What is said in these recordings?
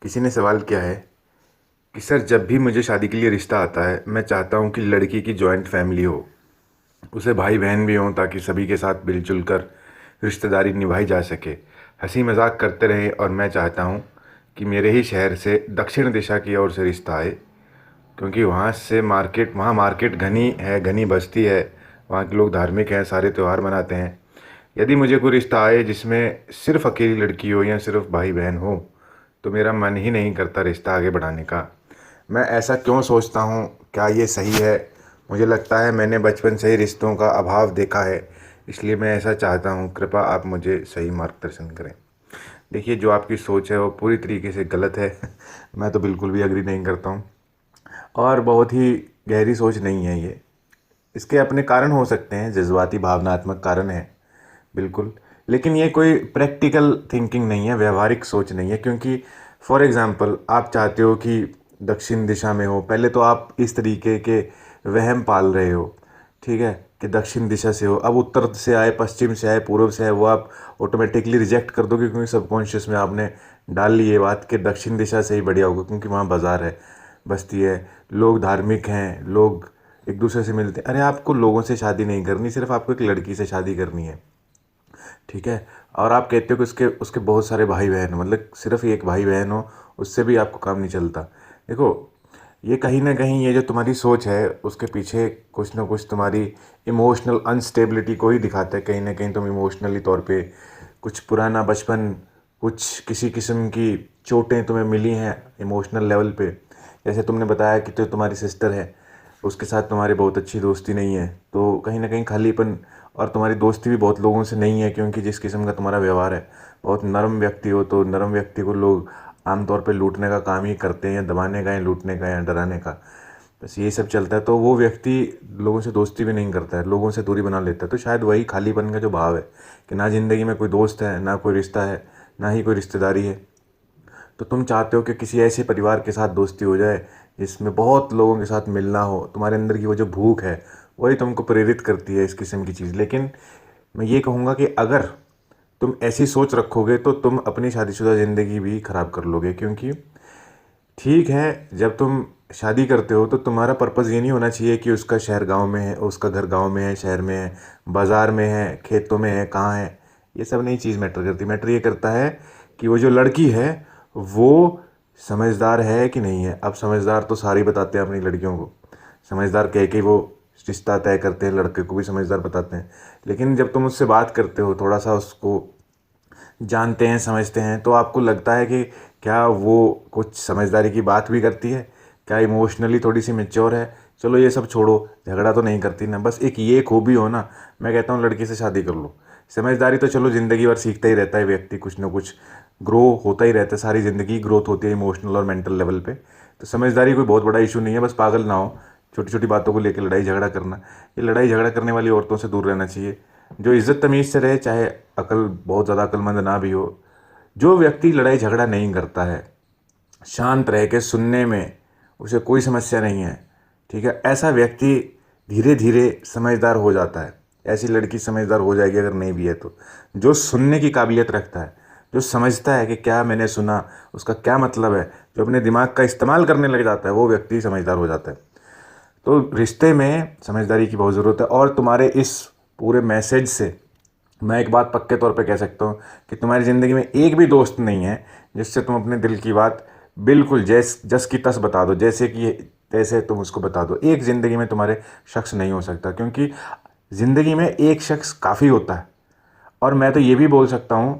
किसी ने सवाल किया है कि सर, जब भी मुझे शादी के लिए रिश्ता आता है मैं चाहता हूँ कि लड़की की जॉइंट फैमिली हो, उसे भाई बहन भी हों ताकि सभी के साथ मिलजुल कर रिश्तेदारी निभाई जा सके, हंसी मजाक करते रहें। और मैं चाहता हूँ कि मेरे ही शहर से दक्षिण दिशा की ओर से रिश्ता आए, क्योंकि वहाँ मार्केट घनी है, घनी बस्ती है। वहाँ के लोग धार्मिक हैं, सारे त्यौहार मनाते हैं। यदि मुझे कोई रिश्ता आए जिसमें सिर्फ अकेली लड़की हो या सिर्फ भाई बहन हो, तो मेरा मन ही नहीं करता रिश्ता आगे बढ़ाने का। मैं ऐसा क्यों सोचता हूँ? क्या ये सही है? मुझे लगता है मैंने बचपन से ही रिश्तों का अभाव देखा है, इसलिए मैं ऐसा चाहता हूँ। कृपया आप मुझे सही मार्गदर्शन करें। देखिए, जो आपकी सोच है वो पूरी तरीके से गलत है। मैं तो बिल्कुल भी एग्री नहीं करता हूँ, और बहुत ही गहरी सोच नहीं है ये। इसके अपने कारण हो सकते हैं, जज्बाती भावनात्मक कारण है, बिल्कुल। लेकिन ये कोई प्रैक्टिकल थिंकिंग नहीं है, व्यवहारिक सोच नहीं है। क्योंकि फॉर एग्ज़ाम्पल, आप चाहते हो कि दक्षिण दिशा में हो, पहले तो आप इस तरीके के वहम पाल रहे हो, ठीक है, कि दक्षिण दिशा से हो। अब उत्तर से आए, पश्चिम से आए, पूर्व से आए, वो आप ऑटोमेटिकली रिजेक्ट कर दोगे, क्योंकि सबकॉन्शियस में आपने डाल ली ये बात कि दक्षिण दिशा से ही बढ़िया होगा, क्योंकि वहाँ बाज़ार है, बस्ती है, लोग धार्मिक हैं, लोग एक दूसरे से मिलते हैं। अरे, आपको लोगों से शादी नहीं करनी, सिर्फ आपको एक लड़की से शादी करनी है, ठीक है। और आप कहते हो कि उसके उसके बहुत सारे भाई बहन, मतलब सिर्फ एक भाई बहन हो, उससे भी आपको काम नहीं चलता। देखो, ये कहीं ना कहीं ये जो तुम्हारी सोच है उसके पीछे कुछ ना कुछ तुम्हारी इमोशनल अनस्टेबिलिटी को ही दिखाता है। कहीं ना कहीं तुम इमोशनली तौर पे कुछ पुराना बचपन, कुछ किसी किस्म की चोटें तुम्हें मिली हैं इमोशनल लेवल पे। जैसे तुमने बताया कि तो तुम्हारी सिस्टर है, उसके साथ तुम्हारी बहुत अच्छी दोस्ती नहीं है, तो कहीं ना कहीं खालीपन। और तुम्हारी दोस्ती भी बहुत लोगों से नहीं है, क्योंकि जिस किस्म का तुम्हारा व्यवहार है, बहुत नरम व्यक्ति हो, तो नरम व्यक्ति को लोग आमतौर पे लूटने का काम ही करते हैं, या दबाने का, या लूटने का, या डराने का। बस यही सब चलता है। तो वो व्यक्ति लोगों से दोस्ती भी नहीं करता है, लोगों से दूरी बना लेता है। तो शायद वही खालीपन का जो भाव है कि ना ज़िंदगी में कोई दोस्त है, ना कोई रिश्ता है, ना ही कोई रिश्तेदारी है। तो तुम चाहते हो कि किसी ऐसे परिवार के साथ दोस्ती हो जाए जिसमें बहुत लोगों के साथ मिलना हो। तुम्हारे अंदर की वो जो भूख है वही तुमको प्रेरित करती है इस किस्म की चीज़। लेकिन मैं ये कहूँगा कि अगर तुम ऐसी सोच रखोगे तो तुम अपनी शादीशुदा ज़िंदगी भी ख़राब कर लोगे। क्योंकि ठीक है, जब तुम शादी करते हो तो तुम्हारा पर्पज़ ये नहीं होना चाहिए कि उसका शहर गांव में है, उसका घर गांव में है, शहर में है, बाज़ार में है, खेतों में है, कहाँ है। ये सब नहीं चीज़ मैटर करती। मैटर ये करता है कि वो जो लड़की है वो समझदार है कि नहीं है। अब समझदार तो सारे ही बताते हैं अपनी लड़कियों को, समझदार कह के वो रिश्ता तय करते हैं, लड़के को भी समझदार बताते हैं। लेकिन जब तुम उससे बात करते हो, थोड़ा सा उसको जानते हैं, समझते हैं, तो आपको लगता है कि क्या वो कुछ समझदारी की बात भी करती है, क्या इमोशनली थोड़ी सी मेच्योर है। चलो ये सब छोड़ो, झगड़ा तो नहीं करती ना, बस एक ये खूबी हो ना, मैं कहता हूँ लड़की से शादी कर लो। समझदारी तो चलो ज़िंदगी भर सीखता ही रहता है व्यक्ति, कुछ ना कुछ ग्रो होता ही रहता है, सारी ज़िंदगी ग्रोथ होती है इमोशनल और मेंटल लेवल पे। तो समझदारी कोई बहुत बड़ा इशू नहीं है, बस पागल ना हो छोटी छोटी बातों को लेकर लड़ाई झगड़ा करना। ये लड़ाई झगड़ा करने वाली औरतों से दूर रहना चाहिए, जो इज़्ज़त तमीज़ से रहे, चाहे अकल बहुत ज़्यादा अक्लमंद ना भी हो। जो व्यक्ति लड़ाई झगड़ा नहीं करता है, शांत रह के सुनने में उसे कोई समस्या नहीं है, ठीक है, ऐसा व्यक्ति धीरे धीरे समझदार हो जाता है। ऐसी लड़की समझदार हो जाएगी अगर नहीं भी है तो। जो सुनने की काबिलियत रखता है, जो समझता है कि क्या मैंने सुना, उसका क्या मतलब है, जो अपने दिमाग का इस्तेमाल करने लग जाता है, वो व्यक्ति समझदार हो जाता है। तो रिश्ते में समझदारी की बहुत ज़रूरत है। और तुम्हारे इस पूरे मैसेज से मैं एक बात पक्के तौर पे कह सकता हूँ कि तुम्हारी ज़िंदगी में एक भी दोस्त नहीं है जिससे तुम अपने दिल की बात बिल्कुल जस की तस बता दो, जैसे कि तैसे तुम उसको बता दो। एक ज़िंदगी में तुम्हारे शख्स नहीं हो सकता, क्योंकि ज़िंदगी में एक शख्स काफ़ी होता है। और मैं तो ये भी बोल सकता हूँ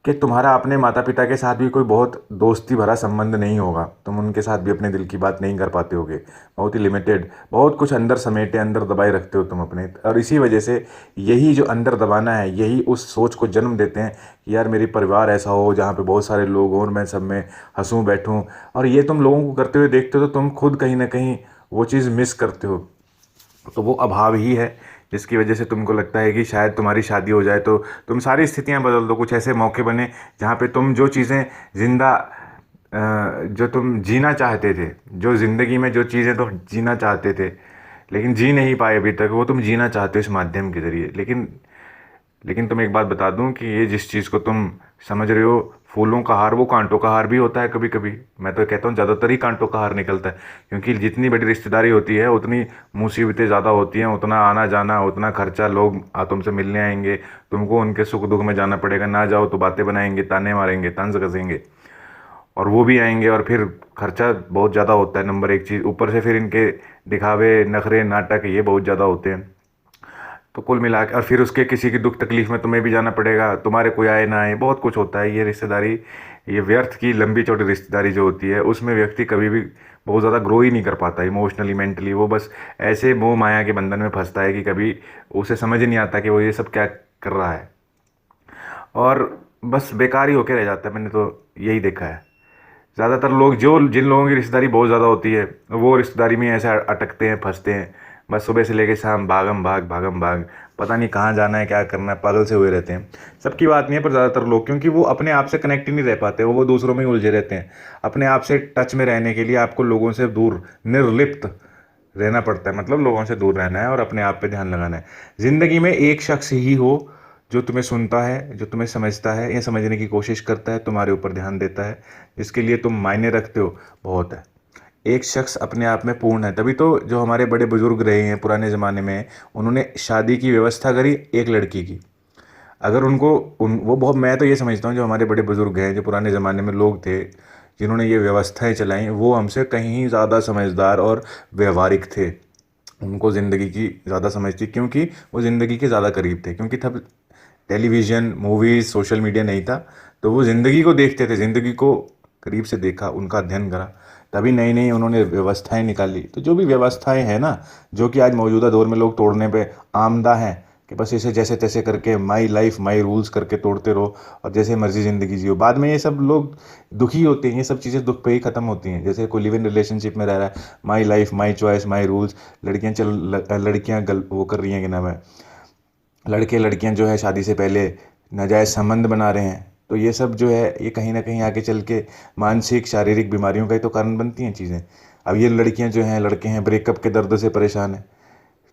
कि तुम्हारा अपने माता पिता के साथ भी कोई बहुत दोस्ती भरा संबंध नहीं होगा, तुम उनके साथ भी अपने दिल की बात नहीं कर पाते होगे, बहुत ही लिमिटेड, बहुत कुछ अंदर समेटे, अंदर दबाए रखते हो तुम अपने। और इसी वजह से यही जो अंदर दबाना है, यही उस सोच को जन्म देते हैं कि यार मेरी परिवार ऐसा हो जहाँ पे बहुत सारे लोग हों और मैं सब में हंसूँ बैठूँ। और ये तुम लोगों को करते हुए देखते हो तो तुम खुद कहीं ना कहीं वो चीज़ मिस करते हो। तो वो अभाव ही है जिसकी वजह से तुमको लगता है कि शायद तुम्हारी शादी हो जाए तो तुम सारी स्थितियां बदल दो, कुछ ऐसे मौके बने जहाँ पे तुम जो चीज़ें जिंदा जो तुम जीना चाहते थे, जो ज़िंदगी में जो चीज़ें तुम जीना चाहते थे लेकिन जी नहीं पाए अभी तक, वो तुम जीना चाहते हो इस माध्यम के ज़रिए। लेकिन लेकिन तुम्हें एक बात बता दूं कि ये जिस चीज़ को तुम समझ रहे हो? फूलों का हार वो कांटों का हार भी होता है कभी कभी। मैं तो कहता हूँ ज़्यादातर ही कांटों का हार निकलता है, क्योंकि जितनी बड़ी रिश्तेदारी होती है उतनी मुसीबतें ज़्यादा होती हैं, उतना आना जाना, उतना खर्चा, लोग तुमसे मिलने आएंगे, तुमको उनके सुख दुख में जाना पड़ेगा, ना जाओ तो बातें बनाएंगे, ताने मारेंगे, तंज कसेंगे, और वो भी आएंगे, और फिर खर्चा बहुत ज़्यादा होता है नंबर एक चीज़, ऊपर से फिर इनके दिखावे, नखरे, नाटक, ये बहुत ज़्यादा होते हैं। तो कुल मिला के, और फिर उसके किसी की दुख तकलीफ में तुम्हें भी जाना पड़ेगा, तुम्हारे कोई आए ना आए, बहुत कुछ होता है। ये रिश्तेदारी, ये व्यर्थ की लंबी चौड़ी रिश्तेदारी जो होती है, उसमें व्यक्ति कभी भी बहुत ज़्यादा ग्रो ही नहीं कर पाता इमोशनली, मेंटली। वो बस ऐसे मोह माया के बंधन में फंसता है कि कभी उसे समझ ही नहीं आता कि वो ये सब क्या कर रहा है, और बस बेकार ही होके रह जाता है। मैंने तो यही देखा है। ज़्यादातर लोग, जो जिन लोगों की रिश्तेदारी बहुत ज़्यादा होती है, वो रिश्तेदारी में ऐसे अटकते हैं, फंसते हैं। बस सुबह से लेकर शाम भागम भाग भागम भाग, पता नहीं कहाँ जाना है, क्या करना है, पागल से हुए रहते हैं। सबकी बात नहीं है, पर ज़्यादातर लोग, क्योंकि वो अपने आप से कनेक्ट ही नहीं रह पाते, वो दूसरों में ही उलझे रहते हैं। अपने आप से टच में रहने के लिए आपको लोगों से दूर, निर्लिप्त रहना पड़ता है। मतलब लोगों से दूर रहना है और अपने आप पे ध्यान लगाना है। ज़िंदगी में एक शख्स ही हो जो तुम्हें सुनता है, जो तुम्हें समझता है या समझने की कोशिश करता है, तुम्हारे ऊपर ध्यान देता है, जिसके लिए तुम मायने रखते हो, बहुत है। एक शख्स अपने आप में पूर्ण है। तभी तो जो हमारे बड़े बुजुर्ग रहे हैं पुराने ज़माने में, उन्होंने शादी की व्यवस्था करी एक लड़की की। अगर उनको उन वो बहुत, मैं तो ये समझता हूँ जो हमारे बड़े बुजुर्ग हैं, जो पुराने ज़माने में लोग थे जिन्होंने ये व्यवस्थाएं चलाई, वो हमसे कहीं ज़्यादा समझदार और व्यवहारिक थे। उनको ज़िंदगी की ज़्यादा समझ थी, क्योंकि वो ज़िंदगी के ज़्यादा करीब थे, क्योंकि तब टेलीविज़न, मूवीज़, सोशल मीडिया नहीं था। तो वो ज़िंदगी को देखते थे, ज़िंदगी को करीब से देखा, उनका अध्ययन करा, तभी नई नई उन्होंने व्यवस्थाएं निकाली। तो जो भी व्यवस्थाएं हैं ना, जो कि आज मौजूदा दौर में लोग तोड़ने पे आमदा हैं, कि बस इसे जैसे तैसे करके माई लाइफ माई रूल्स करके तोड़ते रहो और जैसे मर्जी ज़िंदगी जियो, बाद में ये सब लोग दुखी होते हैं। ये सब चीज़ें दुख पे ही ख़त्म होती हैं। जैसे कोई लिव इन रिलेशनशिप में रह रहा है, my life my choice my rules, लड़कियाँ वो कर रही हैं, क्या नाम है, लड़के लड़कियां जो है शादी से पहले नाजायज़ संबंध बना रहे हैं। तो ये सब जो है, ये कहीं ना कहीं आगे चल के मानसिक शारीरिक बीमारियों का ही तो कारण बनती हैं चीज़ें। अब ये लड़कियां जो हैं, लड़के हैं, ब्रेकअप के दर्द से परेशान हैं,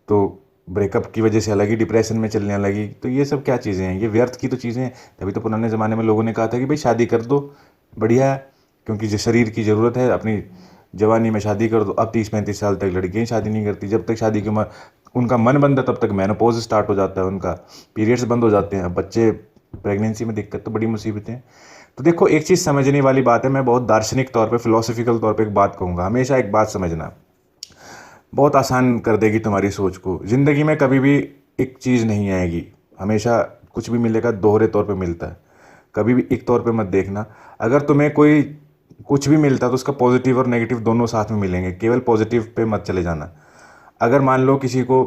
तो ब्रेकअप की वजह से अलग ही डिप्रेशन में चलने लगी। तो ये सब क्या चीज़ें हैं, ये व्यर्थ की तो चीज़ें हैं। तभी तो पुराने ज़माने में लोगों ने कहा था कि भाई शादी कर दो, बढ़िया है, क्योंकि जो शरीर की ज़रूरत है, अपनी जवानी में शादी कर दो। अब 30-35 साल तक लड़कियां शादी नहीं करती। जब तक शादी की उम्र, उनका मन बनता तब तक मेनोपॉज स्टार्ट हो जाता है, उनका पीरियड्स बंद हो जाते हैं। अब बच्चे, प्रेगनेंसी में दिक्कत, तो बड़ी मुसीबतें। तो देखो, एक चीज़ समझने वाली बात है, मैं बहुत दार्शनिक तौर पे, फिलोसफिकल तौर पे एक बात कहूँगा। हमेशा एक बात समझना, बहुत आसान कर देगी तुम्हारी सोच को। ज़िंदगी में कभी भी एक चीज़ नहीं आएगी, हमेशा कुछ भी मिलेगा दोहरे तौर पे मिलता है। कभी भी एक तौर पे मत देखना। अगर तुम्हें कोई कुछ भी मिलता है तो उसका पॉजिटिव और नेगेटिव दोनों साथ में मिलेंगे, केवल पॉजिटिव पे मत चले जाना। अगर मान लो किसी को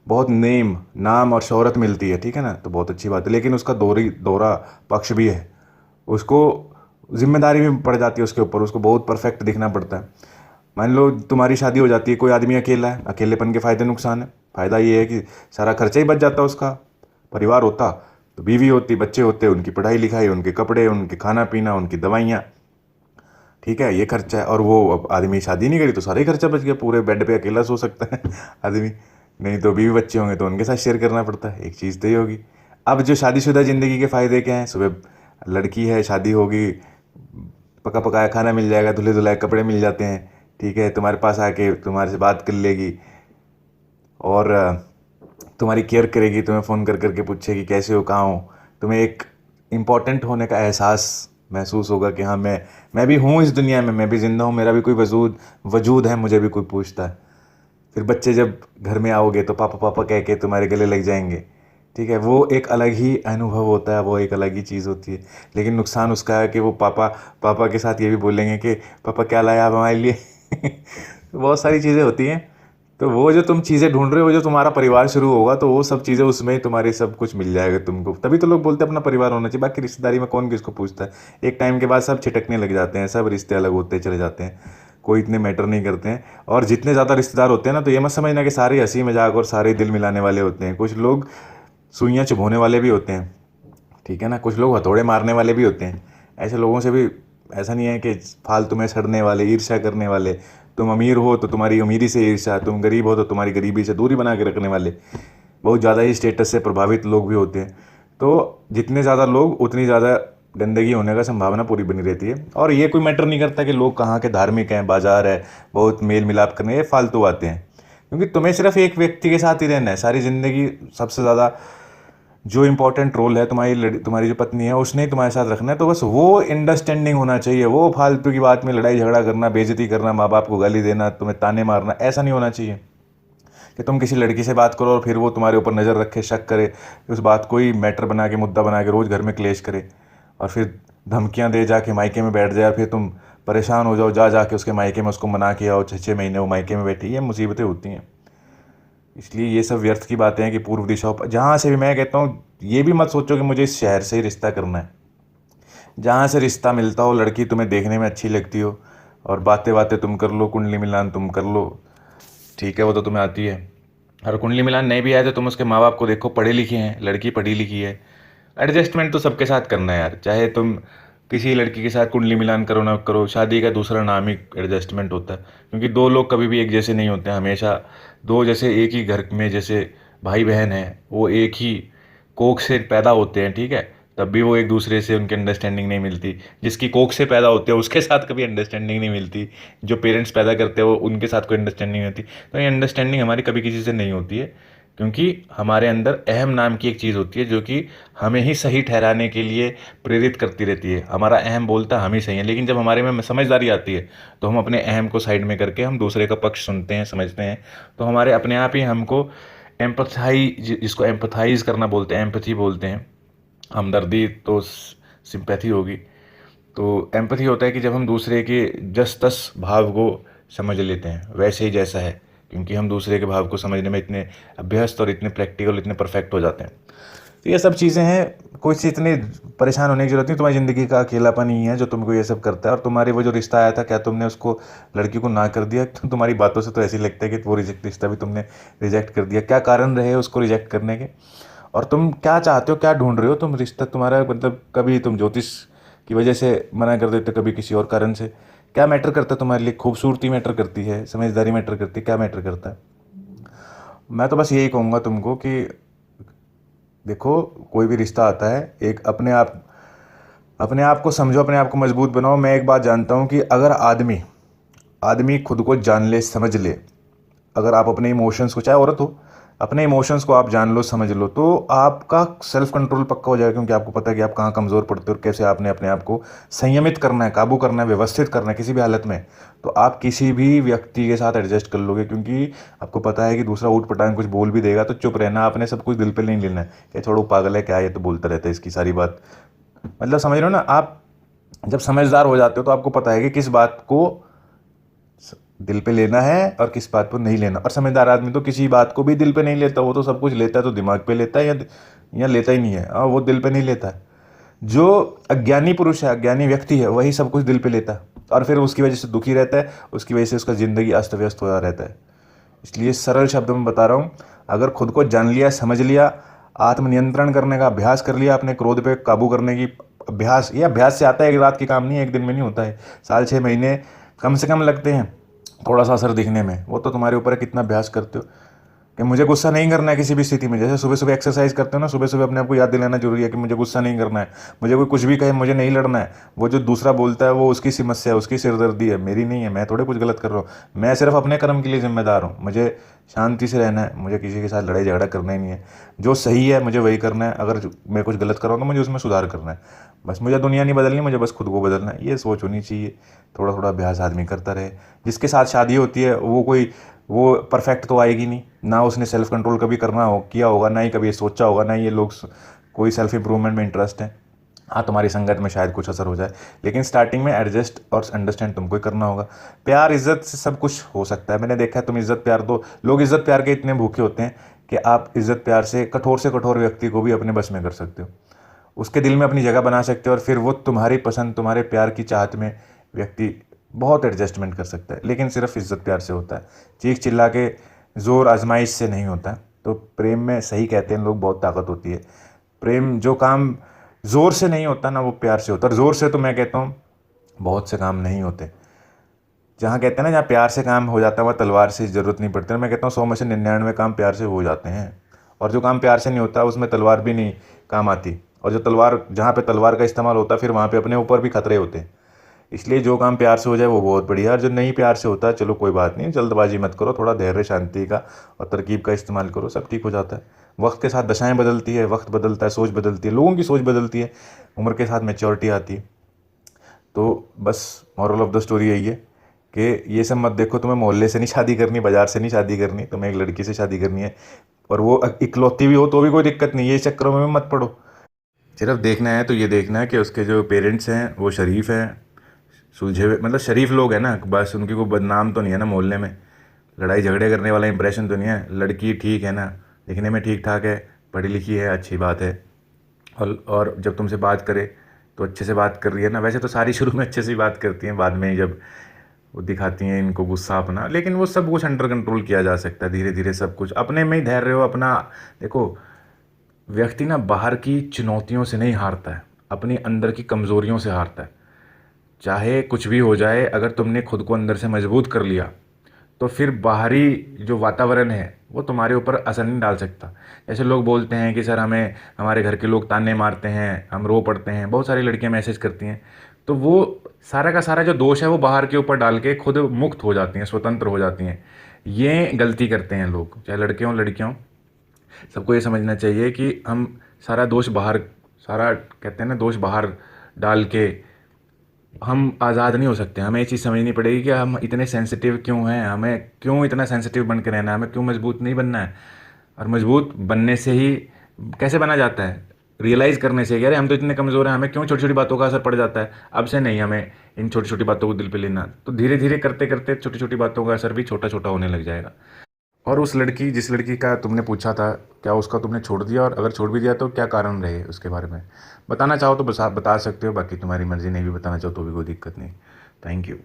बहुत नाम और शोहरत मिलती है, ठीक है ना, तो बहुत अच्छी बात है, लेकिन उसका दोहरा पक्ष भी है। उसको जिम्मेदारी भी पड़ जाती है उसके ऊपर, उसको बहुत परफेक्ट दिखना पड़ता है। मान लो तुम्हारी शादी हो जाती है, कोई आदमी अकेला है, अकेलेपन के फ़ायदे नुकसान है। फ़ायदा ये है कि सारा खर्चा ही बच जाता है उसका। परिवार होता तो बीवी होती, बच्चे होते, उनकी पढ़ाई लिखाई, उनके कपड़े, उनके खाना पीना, उनकी दवाइयाँ, ठीक है, ये खर्चा है। और वो अब आदमी शादी नहीं करी तो सारा ही खर्चा बच गया, पूरे बेड पे अकेला सो सकता है आदमी। नहीं तो बीवी बच्चे होंगे तो उनके साथ शेयर करना पड़ता है, एक चीज़ तो ये होगी। अब जो शादीशुदा ज़िंदगी के फ़ायदे क्या हैं? सुबह लड़की है, शादी होगी, पका पकाया खाना मिल जाएगा, धुले धुलाए कपड़े मिल जाते हैं, ठीक है, तुम्हारे पास आके तुम्हारे से बात कर लेगी, और तुम्हारी केयर करेगी, तुम्हें फ़ोन कर करके पूछेगी कैसे हो, कहाँ हो। तुम्हें एक इम्पॉर्टेंट होने का एहसास महसूस होगा कि हाँ, मैं भी हूँ इस दुनिया में, मैं भी ज़िंदा हूँ, मेरा भी कोई वजूद है, मुझे भी कोई पूछता है। फिर बच्चे जब घर में आओगे तो पापा पापा कह के तुम्हारे गले लग जाएंगे, ठीक है, वो एक अलग ही अनुभव होता है, वो एक अलग ही चीज़ होती है। लेकिन नुकसान उसका है कि वो पापा पापा के साथ ये भी बोलेंगे कि पापा क्या लाया आप हमारे लिए बहुत सारी चीज़ें होती हैं। तो वो जो तुम चीज़ें ढूंढ रहे हो, जो तुम्हारा परिवार शुरू होगा, तो वो सब चीज़ें उसमें ही तुम्हारे सब कुछ मिल जाएगा तुमको। तभी तो लोग बोलते हैं अपना परिवार होना चाहिए, बाकी रिश्तेदारी में कौन किसको पूछता है। एक टाइम के बाद सब छिटकने लग जाते हैं, सब रिश्ते अलग होते चले जाते हैं, कोई इतने मैटर नहीं करते हैं। और जितने ज़्यादा रिश्तेदार होते हैं ना, तो ये मत समझना कि सारे हंसी मजाक और सारे दिल मिलाने वाले होते हैं। कुछ लोग सुइयाँ चुभोने वाले भी होते हैं, ठीक है ना, कुछ लोग हथौड़े मारने वाले भी होते हैं। ऐसे लोगों से भी, ऐसा नहीं है कि फालतू में सड़ने वाले, ईर्ष्या करने वाले। तुम अमीर हो तो तुम्हारी अमीरी से ईर्ष्या, तुम गरीब हो तो तुम्हारी गरीबी से दूरी बना के रखने वाले, बहुत ज़्यादा ही स्टेटस से प्रभावित लोग भी होते हैं। तो जितने ज़्यादा लोग, उतनी ज़्यादा गंदगी होने का संभावना पूरी बनी रहती है। और ये कोई मैटर नहीं करता कि लोग कहाँ के धार्मिक हैं, बाजार है, बहुत मेल मिलाप करने, ये फालतू बातें हैं। क्योंकि तुम्हें सिर्फ एक व्यक्ति के साथ ही रहना है सारी ज़िंदगी। सबसे ज़्यादा जो इंपॉर्टेंट रोल है तुम्हारी जो पत्नी है उसने ही तुम्हारे साथ रखना है। तो बस वो अंडरस्टैंडिंग होना चाहिए। वो फालतू की बात में लड़ाई झगड़ा करना, बेइज्जती करना, माँ बाप को गाली देना, तुम्हें ताने मारना, ऐसा नहीं होना चाहिए कि तुम किसी लड़की से बात करो और फिर वो तुम्हारे ऊपर नज़र रखे, शक करे, उस बात को ही मैटर बना के, मुद्दा बना के रोज़ घर में क्लेश करे और फिर धमकियाँ दे, जाके मायके में बैठ जाए और फिर तुम परेशान हो जाओ, जाके उसके मायके में उसको मना के आओ, 6-6 महीने वो मायके में बैठी। ये मुसीबतें होती हैं। इसलिए ये सब व्यर्थ की बातें हैं कि पूर्व दिशा जहाँ से भी, मैं कहता हूँ ये भी मत सोचो कि मुझे इस शहर से ही रिश्ता करना है। जहाँ से रिश्ता मिलता हो, लड़की तुम्हें देखने में अच्छी लगती हो और बातें बातें तुम कर लो, कुंडली मिलान तुम कर लो, ठीक है, वो तो तुम्हें आती है। और कुंडली मिलान नहीं भी आए तो तुम उसके माँ बाप को देखो, पढ़े लिखे हैं, लड़की पढ़ी लिखी है। एडजस्टमेंट तो सबके साथ करना है यार, चाहे तुम किसी लड़की के साथ कुंडली मिलान करो ना करो, शादी का दूसरा नाम ही एडजस्टमेंट होता है। क्योंकि दो लोग कभी भी एक जैसे नहीं होते हैं हमेशा। दो जैसे एक ही घर में जैसे भाई बहन हैं, वो एक ही कोख से पैदा होते हैं, ठीक है, तब भी वो एक दूसरे से उनकी अंडरस्टैंडिंग नहीं मिलती। जिसकी कोख से पैदा होते हैं उसके साथ कभी अंडरस्टैंडिंग नहीं मिलती। जो पेरेंट्स पैदा करते हैं वो उनके साथ कोई अंडरस्टैंडिंग नहीं होती। तो ये अंडरस्टैंडिंग हमारी कभी किसी से नहीं होती है, क्योंकि हमारे अंदर अहम नाम की एक चीज़ होती है जो कि हमें ही सही ठहराने के लिए प्रेरित करती रहती है। हमारा अहम बोलता हम ही सही है, लेकिन जब हमारे में समझदारी आती है तो हम अपने अहम को साइड में करके हम दूसरे का पक्ष सुनते हैं, समझते हैं। तो हमारे अपने आप ही हमको जिसको एम्पथाइज करना बोलते हैं, एम्पथी बोलते हैं, हमदर्दी तो सिंपैथी होगी। तो एम्पथी होता है कि जब हम दूसरे के जस तस भाव को समझ लेते हैं, वैसे ही जैसा है, क्योंकि हम दूसरे के भाव को समझने में इतने अभ्यस्त और इतने प्रैक्टिकल, इतने परफेक्ट हो जाते हैं। तो ये सब चीज़ें हैं, कोई सी इतनी परेशान होने की जरूरत नहीं। तुम्हारी ज़िंदगी का अकेलापन ही है जो तुमको ये सब करता है। और तुम्हारे वो जो रिश्ता आया था, क्या तुमने उसको, लड़की को ना कर दिया? तुम्हारी बातों से तो ऐसी लगता है कि वो रिश्ता भी तुमने रिजेक्ट कर दिया। क्या कारण रहे उसको रिजेक्ट करने के? और तुम क्या चाहते हो, क्या ढूंढ रहे हो तुम? रिश्ता तुम्हारा मतलब, कभी तुम ज्योतिष की वजह से मना कर देते, कभी किसी और कारण से। क्या मैटर करता है तुम्हारे लिए? खूबसूरती मैटर करती है, समझदारी मैटर करती है, क्या मैटर करता है? मैं तो बस यही कहूँगा तुमको कि देखो, कोई भी रिश्ता आता है, एक अपने आप को समझो, अपने आप को मजबूत बनाओ। मैं एक बात जानता हूँ कि अगर आदमी आदमी खुद को जान ले, समझ ले, अगर आप अपने इमोशंस को, चाहे औरत हो, अपने इमोशंस को आप जान लो, समझ लो, तो आपका सेल्फ कंट्रोल पक्का हो जाएगा। क्योंकि आपको पता है कि आप कहाँ कमज़ोर पड़ते हो और कैसे आपने अपने आप को संयमित करना है, काबू करना है, व्यवस्थित करना है किसी भी हालत में। तो आप किसी भी व्यक्ति के साथ एडजस्ट कर लोगे, क्योंकि आपको पता है कि दूसरा ऊट पटांग कुछ बोल भी देगा तो चुप रहना, आपने सब कुछ दिल पे नहीं लेना है कि छोड़ो पागल है क्या, ये तो बोलता रहता है, इसकी सारी बात, मतलब समझ रहे हो ना आप? जब समझदार हो जाते हो तो आपको पता है कि किस बात को दिल पे लेना है और किस बात पर नहीं लेना। और समझदार आदमी तो किसी बात को भी दिल पे नहीं लेता, वो तो सब कुछ लेता है तो दिमाग पे लेता है, या लेता ही नहीं है। वो दिल पे नहीं लेता है। जो अज्ञानी पुरुष है, अज्ञानी व्यक्ति है, वही सब कुछ दिल पे लेता है और फिर उसकी वजह से दुखी रहता है, उसकी वजह से उसका ज़िंदगी अस्त व्यस्त होता रहता है। इसलिए सरल शब्दों में बता रहा हूँ, अगर खुद को जान लिया, समझ लिया, आत्मनियंत्रण करने का अभ्यास कर लिया, अपने क्रोध पे काबू करने की अभ्यास, ये अभ्यास से आता है, एक रात की काम नहीं है, एक दिन में नहीं होता है, साल 6 महीने कम से कम लगते हैं थोड़ा सा असर दिखने में। वो तो तुम्हारे ऊपर है कितना अभ्यास करते हो। कि मुझे गुस्सा नहीं करना है किसी भी स्थिति में। जैसे सुबह सुबह एक्सरसाइज करते हो ना, सुबह सुबह अपने आप को याद दिलाना जरूरी है कि मुझे गुस्सा नहीं करना है, मुझे कोई कुछ भी कहे मुझे नहीं लड़ना है। वो जो दूसरा बोलता है वो उसकी समस्या है, उसकी सिरदर्दी है, मेरी नहीं है। मैं थोड़े कुछ गलत कर रहा हूँ, मैं सिर्फ अपने कर्म के लिए जिम्मेदार हूँ। मुझे शांति से रहना है, मुझे किसी के साथ लड़ाई झगड़ा करना ही नहीं है। जो सही है मुझे वही करना है, अगर मैं कुछ गलत कर रहा हूँ तो मुझे उसमें सुधार करना है। बस मुझे दुनिया नहीं बदलनी, मुझे बस खुद को बदलना है। ये सोच होनी चाहिए। थोड़ा थोड़ा अभ्यास आदमी करता रहे। जिसके साथ शादी होती है वो परफेक्ट तो आएगी नहीं, ना उसने सेल्फ कंट्रोल कभी किया होगा, ना ही कभी ये सोचा होगा, ना ही ये लोग कोई सेल्फ इंप्रूवमेंट में इंटरेस्ट है। हाँ, तुम्हारी संगत में शायद कुछ असर हो जाए, लेकिन स्टार्टिंग में एडजस्ट और अंडरस्टैंड तुमको ही करना होगा। प्यार इज्जत से सब कुछ हो सकता है। मैंने देखा है, तुम इज्जत प्यार दो, लोग इज्जत प्यार के इतने भूखे होते हैं कि आप इज्जत प्यार से कठोर व्यक्ति को भी अपने बस में कर सकते हो, उसके दिल में अपनी जगह बना सकते हो, और फिर वो तुम्हारी पसंद, तुम्हारे प्यार की चाहत में व्यक्ति बहुत एडजस्टमेंट कर सकता है। लेकिन सिर्फ इज्जत प्यार से होता है, चीख चिल्ला के जोर आजमाइश से नहीं होता। तो प्रेम में सही कहते हैं लोग, बहुत ताकत होती है। प्रेम जो काम जोर से नहीं होता ना, वो प्यार से होता है। और जोर से तो मैं कहता हूँ बहुत से काम नहीं होते। जहाँ कहते हैं ना, जहाँ प्यार से काम हो जाता है वहाँ तलवार से ज़रूरत नहीं पड़ती। मैं कहता हूँ 100 में से 99 काम प्यार से हो जाते हैं, और जो काम प्यार से नहीं होता उसमें तलवार भी नहीं काम आती। और जो तलवार, जहाँ पे तलवार का इस्तेमाल होता है फिर वहाँ पे अपने ऊपर भी खतरे होते हैं। इसलिए जो काम प्यार से हो जाए वो बहुत बढ़िया, और जो नहीं प्यार से होता है चलो कोई बात नहीं, जल्दबाजी मत करो, थोड़ा धैर्य शांति का और तरकीब का इस्तेमाल करो, सब ठीक हो जाता है। वक्त के साथ दशाएं बदलती है, वक्त बदलता है, सोच बदलती है, लोगों की सोच बदलती है, उम्र के साथ मैच्योरिटी आती है। तो बस मॉरल ऑफ द स्टोरी यही है कि ये सब मत देखो, तुम्हें मोहल्ले से नहीं शादी करनी, बाजार से नहीं शादी करनी, तुम्हें एक लड़की से शादी करनी है, और वो इकलौती भी हो तो भी कोई दिक्कत नहीं है, ये चक्करों में मत पड़ो। सिर्फ देखना है तो ये देखना है कि उसके जो पेरेंट्स हैं वो शरीफ हैं, सुलझे हुए, मतलब शरीफ लोग हैं ना, बस उनकी कोई बदनाम तो नहीं है ना मोहल्ले में, लड़ाई झगड़े करने वाला इंप्रेशन तो नहीं है, लड़की ठीक है ना, दिखने में ठीक ठाक है, पढ़ी लिखी है, अच्छी बात है, और जब तुमसे बात करे तो अच्छे से बात कर रही है ना। वैसे तो सारी शुरू में अच्छे से ही बात करती हैं, बाद में जब वो दिखाती हैं इनको गुस्सा अपना, लेकिन वो सब कुछ अंडर कंट्रोल किया जा सकता है, धीरे धीरे सब कुछ अपने में ही धैर्य हो अपना। देखो, व्यक्ति ना बाहर की चुनौतियों से नहीं हारता है, अपनी अंदर की कमज़ोरियों से हारता है। चाहे कुछ भी हो जाए, अगर तुमने खुद को अंदर से मजबूत कर लिया तो फिर बाहरी जो वातावरण है वो तुम्हारे ऊपर असर नहीं डाल सकता। जैसे लोग बोलते हैं कि सर हमें हमारे घर के लोग ताने मारते हैं, हम रो पड़ते हैं, बहुत सारी लड़कियां मैसेज करती हैं, तो वो सारा का सारा जो दोष है वो बाहर के ऊपर डाल के खुद मुक्त हो जाती हैं, स्वतंत्र हो जाती हैं। ये गलती करते हैं लोग, चाहे लड़के हों लड़कियां हों। सबको ये समझना चाहिए कि हम सारा दोष बाहर, सारा कहते हैं ना दोष बाहर डाल के हम आज़ाद नहीं हो सकते। हमें ये चीज़ समझनी पड़ेगी कि हम इतने सेंसिटिव क्यों हैं, हमें क्यों इतना सेंसिटिव बन के रहना है, हमें क्यों मजबूत नहीं बनना है। और मजबूत बनने से ही कैसे बना जाता है, रियलाइज़ करने से कि अरे हम तो इतने कमज़ोर हैं, हमें क्यों छोटी छोटी बातों का असर पड़ जाता है। अब से नहीं हमें इन छोटी छोटी बातों को दिल पे लेना, तो धीरे धीरे करते करते छोटी छोटी बातों का असर भी छोटा छोटा होने लग जाएगा। और उस लड़की, जिस लड़की का तुमने पूछा था, क्या उसका तुमने छोड़ दिया, और अगर छोड़ भी दिया तो क्या कारण रहे, उसके बारे में बताना चाहो तो बता सकते हो, बाकी तुम्हारी मर्ज़ी, नहीं भी बताना चाहो तो भी कोई दिक्कत नहीं। Thank you.